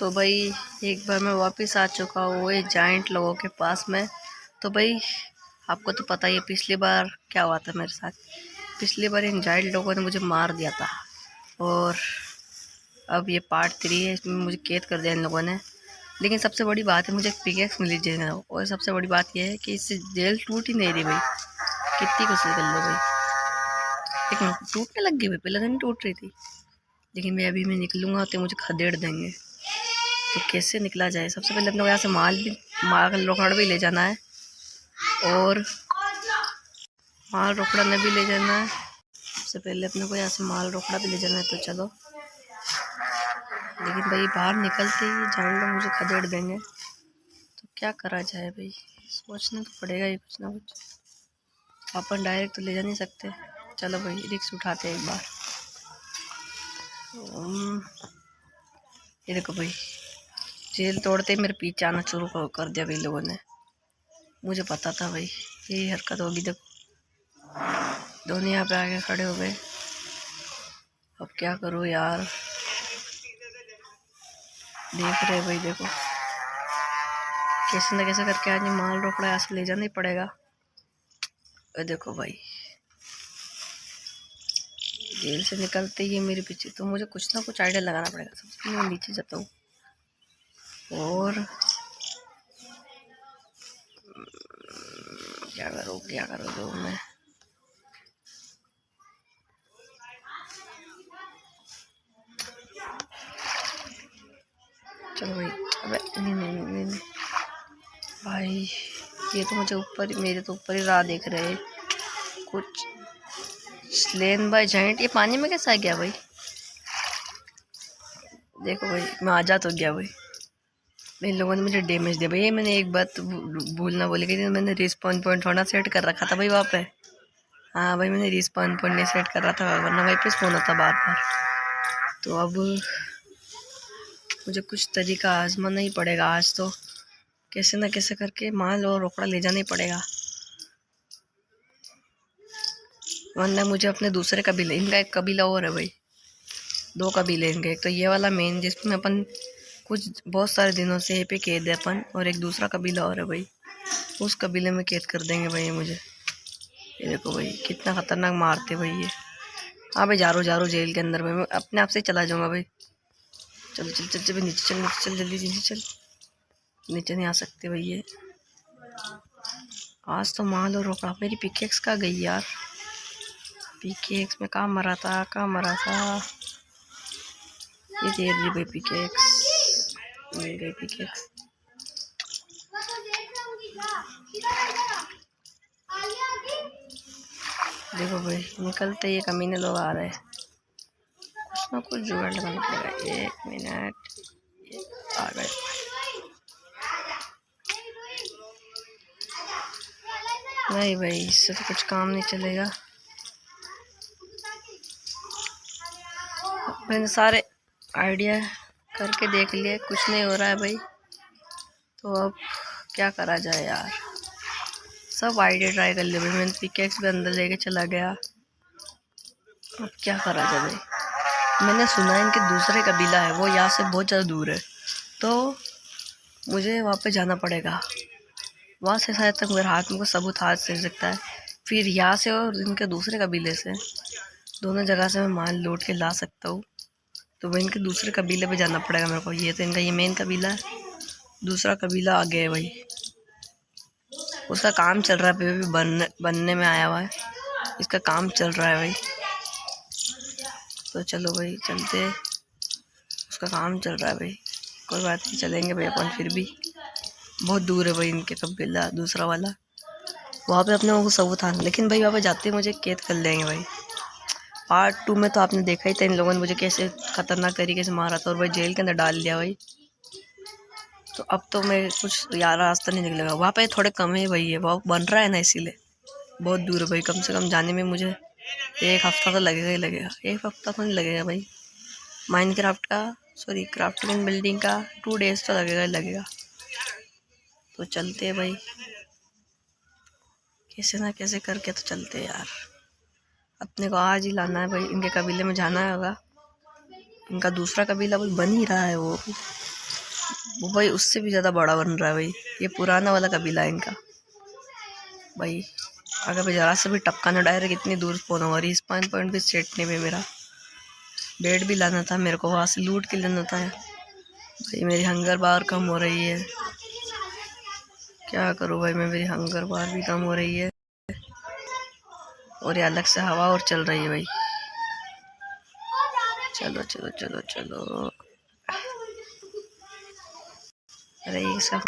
तो भाई एक बार मैं वापस आ चुका हूँ वो जाइंट लोगों के पास में। तो भाई आपको तो पता ही है पिछली बार क्या हुआ था मेरे साथ। पिछली बार इन जाइंट लोगों ने मुझे मार दिया था और अब ये पार्ट 3 है, इसमें मुझे कैद कर दिया इन लोगों ने। लेकिन सबसे बड़ी बात है मुझे एक पिकेक्स मिली जेल, और सबसे बड़ी बात यह है कि इससे जेल टूट ही नहीं रही भाई, कितनी कोशिश कर लो भाई, लेकिन टूटने लग गई भाई। पहले तो नहीं टूट रही थी, लेकिन मैं निकलूँगा तो मुझे खदेड़ देंगे। तो कैसे निकला जाए? सबसे पहले अपने को यहाँ से माल रोकड़ा भी ले जाना है और माल रोकड़ा ने भी ले जाना है। सबसे पहले अपने को यहाँ से माल रोकड़ा भी ले जाना है। तो चलो, लेकिन भाई बाहर निकलते ही जान लो मुझे खदेड़ देंगे। तो क्या करा जाए भाई, सोचना तो पड़ेगा ही कुछ ना कुछ। अपन डायरेक्ट तो ले जा नहीं सकते। चलो भाई रिक्स उठाते हैं एक बार। ये देखो भाई, जेल तोड़ते ही मेरे पीछे आना शुरू कर दिया भाई लोगों ने। मुझे पता था भाई यही हरकत होगी। देखो दोनों यहाँ पे आके खड़े हो गए। अब क्या करूँ यार, देख रहे भाई, देखो कैसे न कैसे करके आज माल रोकड़ा यहाँ से ले जाना ही पड़ेगा। देखो भाई जेल से निकलते ही मेरे पीछे, तो मुझे कुछ ना कुछ आइडिया लगाना पड़ेगा। सबसे पहले मैं नीचे जाता हूँ और क्या करूँ जो मैं। चलो भाई, अबे नहीं भाई, ये तो मुझे ऊपर, मेरे तो ऊपर ही राह देख रहे हैं कुछ स्लेन बाय जाइंट। ये पानी में कैसे आ गया भाई? देखो भाई मैं आ जा तो गया भाई। इन लोगों ने मुझे डैमेज दिया भाई। मैंने एक बात भूलना बोली गई थी, मैंने रिस्पॉन पॉइंट थोड़ा सेट कर रखा था भाई वहाँ पे। हाँ भाई मैंने रिस्पॉन पॉइंट नहीं सेट कर रहा था, वरना वहीं पे स्पॉन होता बार बार। तो अब मुझे कुछ तरीका आजमाना ही पड़ेगा आज। तो कैसे ना कैसे करके माल और रोकड़ा ले जाना ही पड़ेगा, वरना मुझे अपने दूसरे कबीले, इनका एक कबीला और है भाई, 2 कबीले इनके। एक तो ये वाला मेन जिसमें अपन कुछ बहुत सारे दिनों से यहीं पे कैद है अपन, और एक दूसरा कबीला और है भाई, उस कबीले में कैद कर देंगे भाई मुझे। ये देखो भाई कितना खतरनाक मारते भाई ये। हाँ भाई जा रहा हूँ जेल के अंदर में, मैं अपने आप से चला जाऊँगा भाई। चल चल चल चल नीचे चल, नीचे चल, जल्दी नीचे चल। नीचे नहीं आ सकते भाई ये। आज तो मान लो रोका। मेरी पिकेक्स कहाँ गई यार? पिकेक्स में कहाँ मरा था? ये दे रही भाई पिकेक्स, मिल गई पिकेक्स। देखो भाई निकलते ये कमीने लोग आ रहे हैं, कुछ ना कुछ जुगाड़ लगाना पड़ेगा। 1 मिनट, आ गए। नहीं भाई इससे तो कुछ काम नहीं चलेगा। मैंने सारे आइडिया करके देख लिए, कुछ नहीं हो रहा है भाई। तो अब क्या करा जाए यार? सब आइडिया ट्राई कर लिए भाई, मैंने पिकेक्स भी अंदर लेके चला गया। अब क्या करा जाए भाई? मैंने सुना है इनके दूसरे कबीला है, वो यहाँ से बहुत ज़्यादा दूर है, तो मुझे वहाँ पे जाना पड़ेगा। वहाँ से शायद तक मेरे हाथ में कुछ सबूत हाथ से सकता है, फिर यहाँ से और इनके दूसरे कबीले से, दोनों जगह से मैं माल लौट के ला सकता हूँ। तो वह इनके दूसरे कबीले पे जाना पड़ेगा मेरे को। ये तो इनका ये मेन कबीला है, दूसरा कबीला आगे है भाई, उसका काम चल रहा है अभी, बनने में आया हुआ है, इसका काम चल रहा है भाई। तो चलो भाई चलते, उसका काम चल रहा है भाई, कोई बात नहीं, चलेंगे भाई अपन। फिर भी बहुत दूर है भाई इनके कबीला दूसरा वाला, वहाँ पे अपने को सबूत आना। लेकिन भाई वहाँ पे जाते ही मुझे कैद कर लेंगे भाई। पार्ट 2 में तो आपने देखा ही था इन लोगों ने मुझे कैसे खतरनाक तरीके से मारा था और भाई जेल के अंदर डाल दिया भाई। तो अब तो मैं कुछ यार रास्ता नहीं निकलेगा। वहाँ पे थोड़े कम है भाई, ये वहाँ बन रहा है ना, इसीलिए बहुत दूर है भाई। कम से कम जाने में मुझे 1 हफ्ता तो लगेगा ही लगेगा। 1 हफ्ता तो नहीं लगेगा भाई, क्राफ्टिंग एंड बिल्डिंग का 2 डेज तो लगेगा। तो चलते हैं भाई, कैसे ना कैसे करके तो चलते हैं यार। अपने को आज ही लाना है भाई, इनके कबीले में जाना होगा। इनका दूसरा कबीला बन ही रहा है वो, वो भाई उससे भी ज़्यादा बड़ा बन रहा है भाई। ये पुराना वाला कबीला है इनका भाई। अगर मैं ज़रा से भी टपका ना डायरेक्ट इतनी दूर पहुँचा हुआ। रिस्पॉन पॉइंट भी सेट नहीं पे मेरा। बेड भी लाना था मेरे को, वहाँ से लूट के लेना था भाई। मेरी हंगर बार कम हो रही है, क्या करूँ भाई मैं। मेरी हंगर बार भी कम हो रही है और ये अलग से हवा और चल रही है भाई। चलो चलो चलो चलो। अरे ये सब